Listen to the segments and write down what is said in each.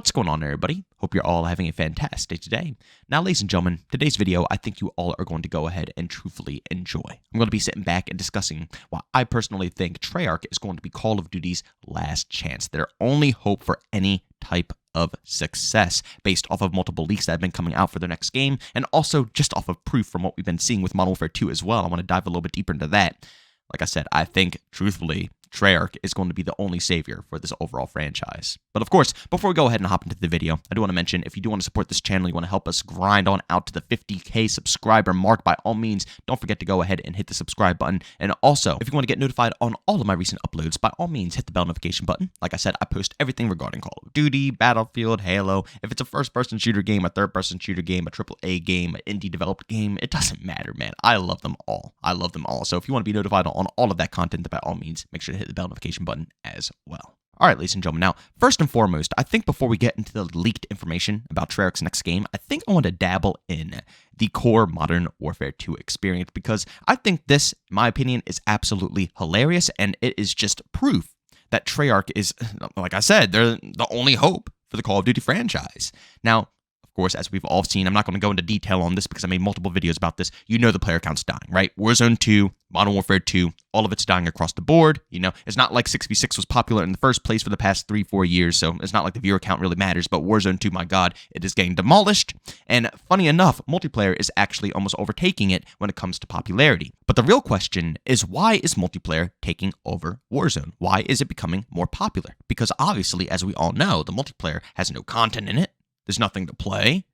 What's going on, everybody? Hope you're all having a fantastic day today. Now, ladies and gentlemen, today's video, I think you all are going to go ahead and truthfully enjoy. I'm going to be sitting back and discussing why I personally think Treyarch is going to be Call of Duty's last chance, their only hope for any type of success, based off of multiple leaks that have been coming out for their next game, and also just off of proof from what we've been seeing with Modern Warfare 2 as well. I want to dive a little bit deeper into that. Like I said, I think, truthfully, Treyarch is going to be the only savior for this overall franchise. But of course, before we go ahead and hop into the video, I do want to mention, if you do want to support this channel, you want to help us grind on out to the 50K subscriber mark, by all means, don't forget to go ahead and hit the subscribe button. And also, if you want to get notified on all of my recent uploads, by all means, hit the bell notification button. Like I said, I post everything regarding Call of Duty, Battlefield, Halo. If it's a first-person shooter game, a third-person shooter game, a AAA game, an indie-developed game, it doesn't matter, man. I love them all. I love them all. So if you want to be notified on all of that content, by all means, make sure to hit the bell notification button as well. All right, ladies and gentlemen, now, first and foremost, I think before we get into the leaked information about Treyarch's next game, I think I want to dabble in the core Modern Warfare 2 experience, because I think this, in my opinion, is absolutely hilarious, and it is just proof that Treyarch is, like I said, they're the only hope for the Call of Duty franchise. Now, of course, as we've all seen, I'm not going to go into detail on this because I made multiple videos about this. You know the player count's dying, right? Warzone 2, Modern Warfare 2, all of it's dying across the board. You know, it's not like 6v6 was popular in the first place for the past 3-4 years, so it's not like the viewer count really matters, but Warzone 2, my God, it is getting demolished. And funny enough, multiplayer is actually almost overtaking it when it comes to popularity. But the real question is, why is multiplayer taking over Warzone? Why is it becoming more popular? Because obviously, as we all know, the multiplayer has no content in it. There's nothing to play.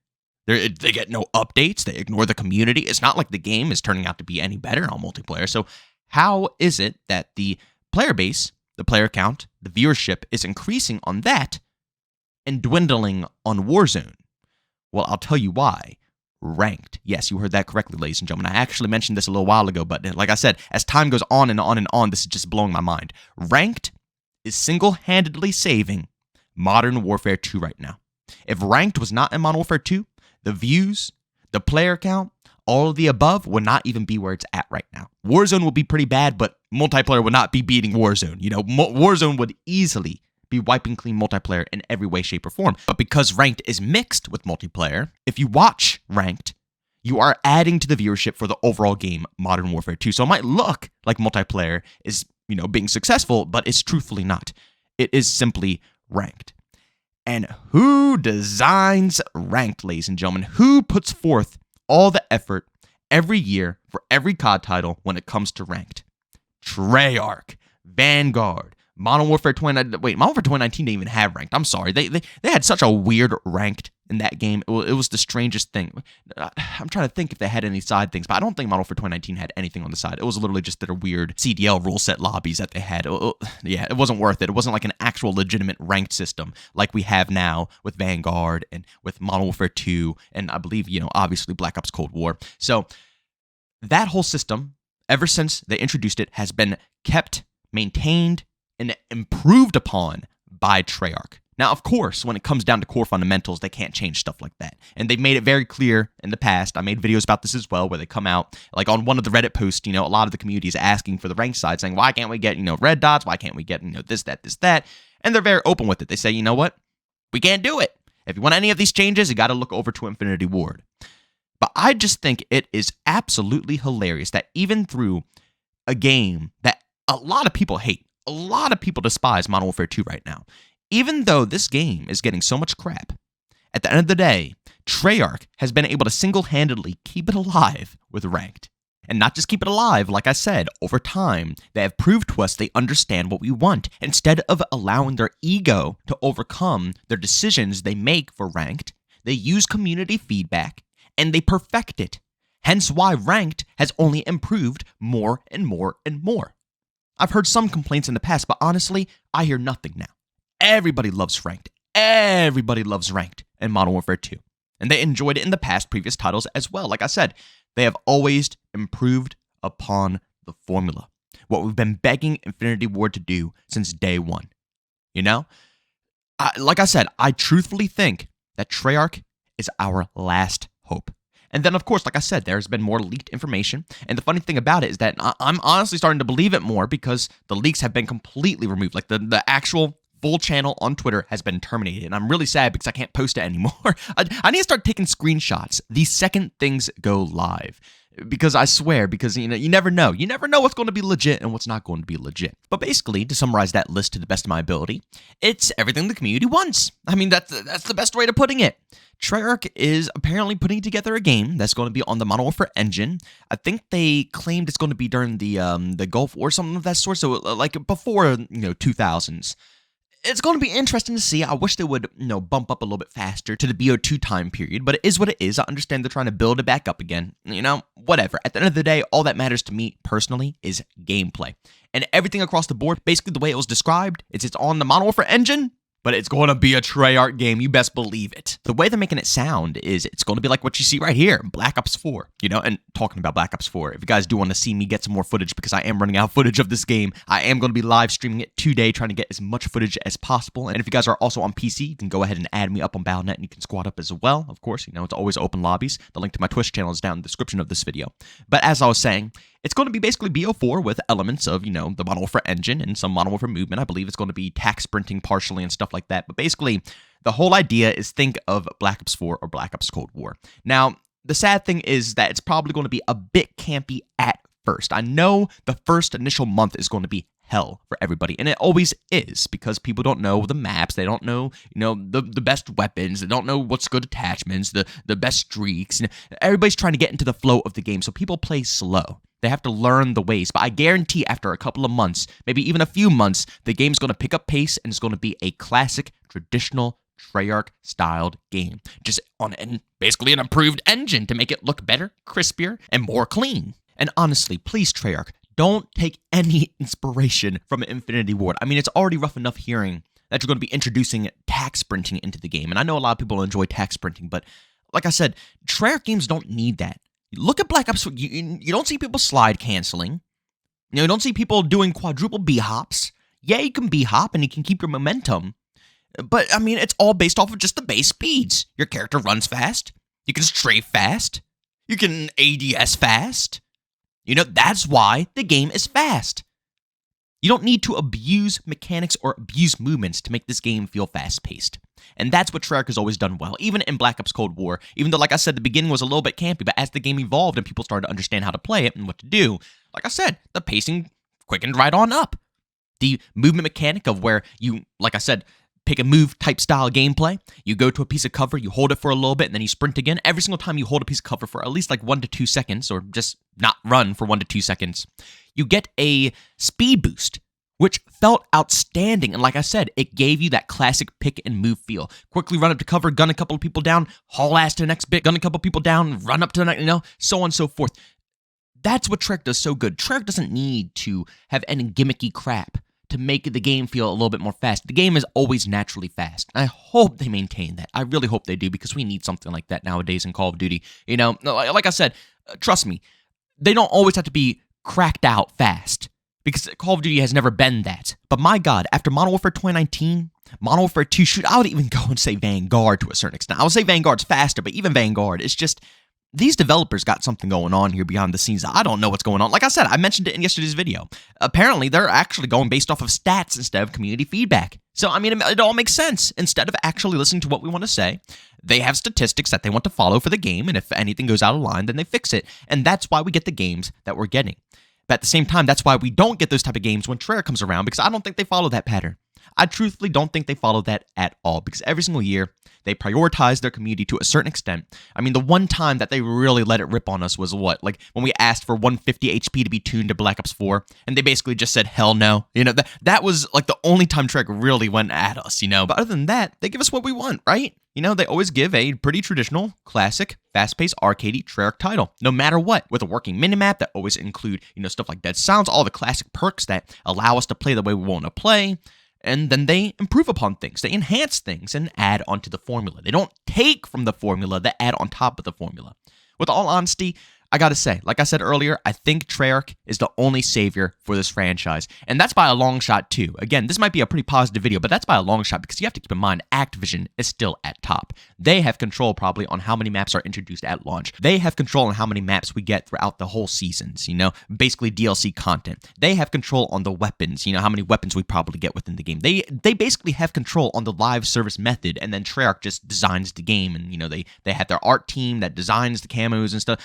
They get no updates. They ignore the community. It's not like the game is turning out to be any better on multiplayer. So how is it that the player base, the player count, the viewership is increasing on that and dwindling on Warzone? Well, I'll tell you why. Ranked. Yes, you heard that correctly, ladies and gentlemen. I actually mentioned this a little while ago, but like I said, as time goes on and on and on, this is just blowing my mind. Ranked is single-handedly saving Modern Warfare 2 right now. If Ranked was not in Modern Warfare 2, the views, the player count, all of the above would not even be where it's at right now. Warzone would be pretty bad, but multiplayer would not be beating Warzone. You know, Warzone would easily be wiping clean multiplayer in every way, shape, or form. But because Ranked is mixed with multiplayer, if you watch Ranked, you are adding to the viewership for the overall game, Modern Warfare 2. So it might look like multiplayer is, you know, being successful, but it's truthfully not. It is simply Ranked. And who designs Ranked, ladies and gentlemen? Who puts forth all the effort every year for every COD title when it comes to Ranked? Treyarch, Vanguard, Modern Warfare 2019. Wait, Modern Warfare 2019 didn't even have Ranked. I'm sorry. They had such a weird Ranked in that game. It was the strangest thing. I'm trying to think if they had any side things, but I don't think Modern Warfare 2019 had anything on the side. It was literally just their weird CDL rule set lobbies that they had. Yeah, it wasn't worth it. It wasn't like an actual legitimate ranked system like we have now with Vanguard and with Modern Warfare 2, and I believe, you know, obviously Black Ops Cold War. So that whole system, ever since they introduced it, has been kept, maintained, and improved upon by Treyarch. Now, of course, when it comes down to core fundamentals, they can't change stuff like that. And they've made it very clear in the past. I made videos about this as well, where they come out, like on one of the Reddit posts, you know, a lot of the community is asking for the ranked side, saying, why can't we get, you know, red dots? Why can't we get, you know, this, that? And they're very open with it. They say, you know what? We can't do it. If you want any of these changes, you got to look over to Infinity Ward. But I just think it is absolutely hilarious that even through a game that a lot of people hate, a lot of people despise Modern Warfare 2 right now, even though this game is getting so much crap, at the end of the day, Treyarch has been able to single-handedly keep it alive with Ranked. And not just keep it alive, like I said, over time, they have proved to us they understand what we want. Instead of allowing their ego to overcome their decisions they make for Ranked, they use community feedback, and they perfect it. Hence why Ranked has only improved more and more and more. I've heard some complaints in the past, but honestly, I hear nothing now. Everybody loves Ranked. Everybody loves Ranked in Modern Warfare 2. And they enjoyed it in the past previous titles as well. Like I said, they have always improved upon the formula. What we've been begging Infinity Ward to do since day one. You know? Like I said, I truthfully think that Treyarch is our last hope. And then, of course, like I said, there's been more leaked information. And the funny thing about it is that I'm honestly starting to believe it more because the leaks have been completely removed. Like the actual full channel on Twitter has been terminated, and I'm really sad because I can't post it anymore. I need to start taking screenshots the second things go live. Because I swear, because you never know. You never know what's going to be legit and what's not going to be legit. But basically, to summarize that list to the best of my ability, it's everything the community wants. I mean, that's the best way to putting it. Treyarch is apparently putting together a game that's going to be on the Modern Warfare engine. I think they claimed it's going to be during the Gulf War or something of that sort, so like before 2000s. It's going to be interesting to see. I wish they would, bump up a little bit faster to the BO2 time period, but it is what it is. I understand they're trying to build it back up again. Whatever. At the end of the day, all that matters to me personally is gameplay. And everything across the board, basically the way it was described, it's on the Modern Warfare engine, but it's going to be a Treyarch game. You best believe it. The way they're making it sound is it's going to be like what you see right here, Black Ops 4. And talking about Black Ops 4, if you guys do want to see me get some more footage, because I am running out of footage of this game, I am going to be live streaming it today, trying to get as much footage as possible. And if you guys are also on PC, you can go ahead and add me up on Battle.net and you can squad up as well. Of course, it's always open lobbies. The link to my Twitch channel is down in the description of this video. But as I was saying, it's going to be basically BO4 with elements of, the Modern Warfare engine and some Modern Warfare movement. I believe it's going to be tac sprinting partially and stuff like that. But basically, the whole idea is think of Black Ops 4 or Black Ops Cold War. Now, the sad thing is that it's probably going to be a bit campy at first. I know the first initial month is going to be hell for everybody, and it always is, because people don't know the maps, they don't know, the best weapons, they don't know what's good attachments, the best streaks. Everybody's trying to get into the flow of the game, so people play slow. They have to learn the ways, but I guarantee after a couple of months, maybe even a few months, the game's going to pick up pace and it's going to be a classic, traditional Treyarch-styled game, just on basically an improved engine to make it look better, crispier, and more clean. And honestly, please, Treyarch, don't take any inspiration from Infinity Ward. I mean, it's already rough enough hearing that you're going to be introducing tac sprinting into the game, and I know a lot of people enjoy tac sprinting, but like I said, Treyarch games don't need that. Look at Black Ops. You don't see people slide canceling. You don't see people doing quadruple B-hops. Yeah, you can B-hop and you can keep your momentum. But, I mean, it's all based off of just the base speeds. Your character runs fast. You can strafe fast. You can ADS fast. That's why the game is fast. You don't need to abuse mechanics or abuse movements to make this game feel fast-paced. And that's what Treyarch has always done well, even in Black Ops Cold War. Even though, like I said, the beginning was a little bit campy, but as the game evolved and people started to understand how to play it and what to do, like I said, the pacing quickened right on up. The movement mechanic of where you, like I said, pick a move type style gameplay, you go to a piece of cover, you hold it for a little bit, and then you sprint again. Every single time you hold a piece of cover for at least like 1 to 2 seconds, or just not run for 1 to 2 seconds, you get a speed boost, which felt outstanding. And like I said, it gave you that classic pick and move feel. Quickly run up to cover, gun a couple of people down, haul ass to the next bit, gun a couple of people down, run up to the next, so on and so forth. That's what Treyarch does so good. Treyarch doesn't need to have any gimmicky crap to make the game feel a little bit more fast. The game is always naturally fast. I hope they maintain that. I really hope they do, because we need something like that nowadays in Call of Duty. Like I said, trust me, they don't always have to be cracked out fast, because Call of Duty has never been that. But my God, after Modern Warfare 2019, Modern Warfare 2, shoot, I would even go and say Vanguard to a certain extent. I would say Vanguard's faster, but even Vanguard, it's just, these developers got something going on here behind the scenes. I don't know what's going on. Like I said, I mentioned it in yesterday's video. Apparently, they're actually going based off of stats instead of community feedback. So, I mean, it all makes sense. Instead of actually listening to what we want to say, they have statistics that they want to follow for the game, and if anything goes out of line, then they fix it. And that's why we get the games that we're getting. But at the same time, that's why we don't get those type of games when Treyarch comes around, because I don't think they follow that pattern. I truthfully don't think they follow that at all, because every single year, they prioritize their community to a certain extent. I mean, the one time that they really let it rip on us was what? Like, when we asked for 150 HP to be tuned to Black Ops 4, and they basically just said, hell no. That was like the only time Treyarch really went at us, But other than that, they give us what we want, right? They always give a pretty traditional, classic, fast-paced, arcadey Treyarch title, no matter what, with a working minimap that always include, stuff like Dead Sounds, all the classic perks that allow us to play the way we want to play. And then they improve upon things. They enhance things and add onto the formula. They don't take from the formula, they add on top of the formula. With all honesty, I gotta say, like I said earlier, I think Treyarch is the only savior for this franchise. And that's by a long shot, too. Again, this might be a pretty positive video, but that's by a long shot because you have to keep in mind Activision is still at top. They have control probably on how many maps are introduced at launch. They have control on how many maps we get throughout the whole seasons, basically DLC content. They have control on the weapons, how many weapons we probably get within the game. They basically have control on the live service method, and then Treyarch just designs the game, and, they have their art team that designs the camos and stuff,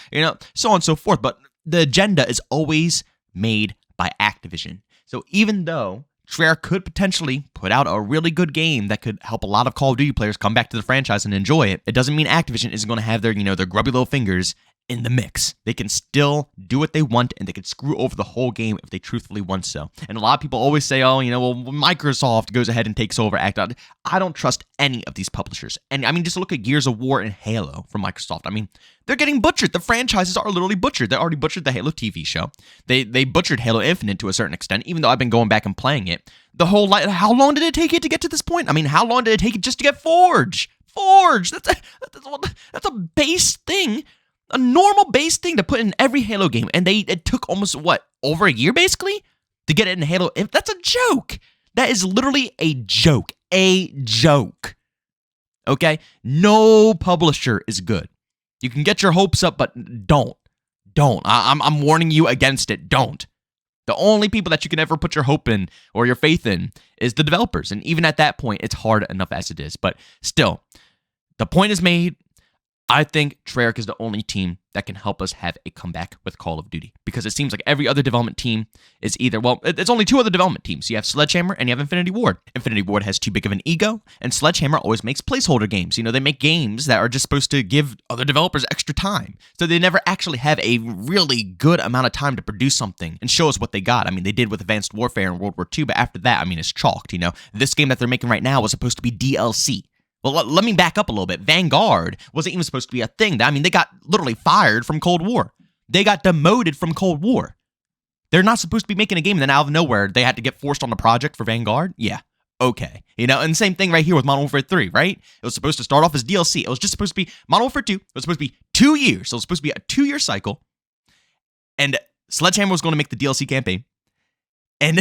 so on and so forth. But the agenda is always made by Activision. So even though Treyarch could potentially put out a really good game that could help a lot of Call of Duty players come back to the franchise and enjoy it, it doesn't mean Activision isn't going to have their, their grubby little fingers in the mix. They can still do what they want, and they can screw over the whole game if they truthfully want so. And a lot of people always say, oh, well, Microsoft goes ahead and takes over Activision. I don't trust any of these publishers. And I mean, just look at Gears of War and Halo from Microsoft. I mean, they're getting butchered. The franchises are literally butchered. They already butchered the Halo TV show. They butchered Halo Infinite to a certain extent, even though I've been going back and playing it. The whole, how long did it take it to get to this point? I mean, how long did it take it just to get Forge? Forge! That's a base thing. A normal base thing to put in every Halo game, and it took almost, over a year, basically, to get it in Halo. That's a joke. That is literally a joke. A joke. Okay? No publisher is good. You can get your hopes up, but don't. I'm warning you against it. Don't. The only people that you can ever put your hope in or your faith in is the developers, and even at that point, it's hard enough as it is. But still, the point is made. I think Treyarch is the only team that can help us have a comeback with Call of Duty, because it seems like every other development team is either, it's only two other development teams. You have Sledgehammer and you have Infinity Ward. Infinity Ward has too big of an ego, and Sledgehammer always makes placeholder games. They make games that are just supposed to give other developers extra time, so they never actually have a really good amount of time to produce something and show us what they got. I mean, they did with Advanced Warfare in World War II, but after that, I mean, it's chalked. This game that they're making right now was supposed to be DLC. Well, let me back up a little bit. Vanguard wasn't even supposed to be a thing. I mean, they got literally fired from Cold War. They got demoted from Cold War. They're not supposed to be making a game, and then out of nowhere, they had to get forced on the project for Vanguard? Yeah, okay. And same thing right here with Modern Warfare 3, right? It was supposed to start off as DLC. It was just supposed to be Modern Warfare 2. It was supposed to be 2 years. So it was supposed to be a 2-year cycle. And Sledgehammer was going to make the DLC campaign. And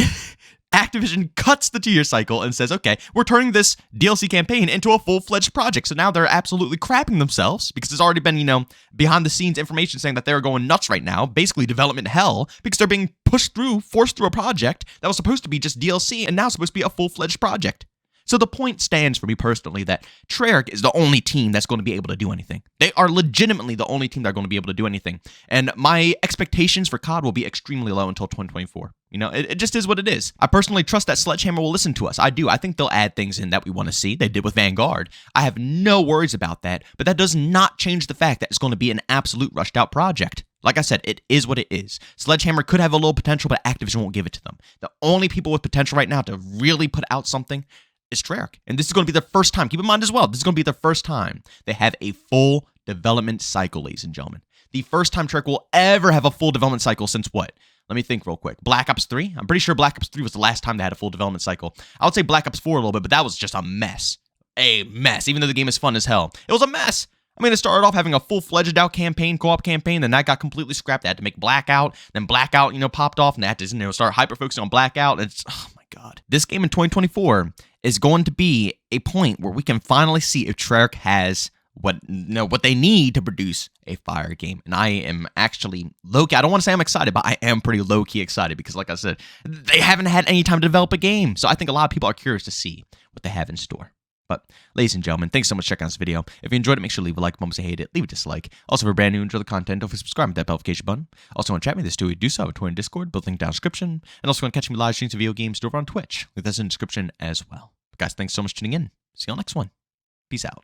Activision cuts the 2-year cycle and says, okay, we're turning this DLC campaign into a full-fledged project. So now they're absolutely crapping themselves because there's already been, behind the scenes information saying that they're going nuts right now, basically development hell, because they're being forced through a project that was supposed to be just DLC and now supposed to be a full-fledged project. So the point stands for me personally that Treyarch is the only team that's going to be able to do anything. They are legitimately the only team that are going to be able to do anything. And my expectations for COD will be extremely low until 2024. It just is what it is. I personally trust that Sledgehammer will listen to us. I do. I think they'll add things in that we want to see. They did with Vanguard. I have no worries about that, but that does not change the fact that it's going to be an absolute rushed out project. Like I said, it is what it is. Sledgehammer could have a little potential, but Activision won't give it to them. The only people with potential right now to really put out something is Treyarch. And this is going to be the first time, keep in mind as well, this is going to be the first time they have a full development cycle, ladies and gentlemen. The first time Treyarch will ever have a full development cycle since what? Let me think real quick. Black Ops 3? I'm pretty sure Black Ops 3 was the last time they had a full development cycle. I would say Black Ops 4 a little bit, but that was just a mess. A mess. Even though the game is fun as hell, it was a mess. I mean, it started off having a full-fledged out campaign, co-op campaign, then that got completely scrapped. They had to make Blackout, then Blackout, popped off, and they had to, start hyper-focusing on Blackout, and it's, oh my god. This game in 2024 is going to be a point where we can finally see if Treyarch has what they need to produce a fire game. And I am actually low-key, I don't want to say I'm excited, but I am pretty low-key excited because, like I said, they haven't had any time to develop a game. So I think a lot of people are curious to see what they have in store. But, ladies and gentlemen, thanks so much for checking out this video. If you enjoyed it, make sure to leave a like. If you hate it, leave a dislike. Also, if you're brand new and enjoy the content, don't forget to subscribe with that notification button. Also, want to chat me this too, we do so. I have a Twitter and Discord, both linked down in the description. And also, want to catch me live streams of video games over on Twitch. Link that's in the description as well. But guys, thanks so much for tuning in. See you on the next one. Peace out.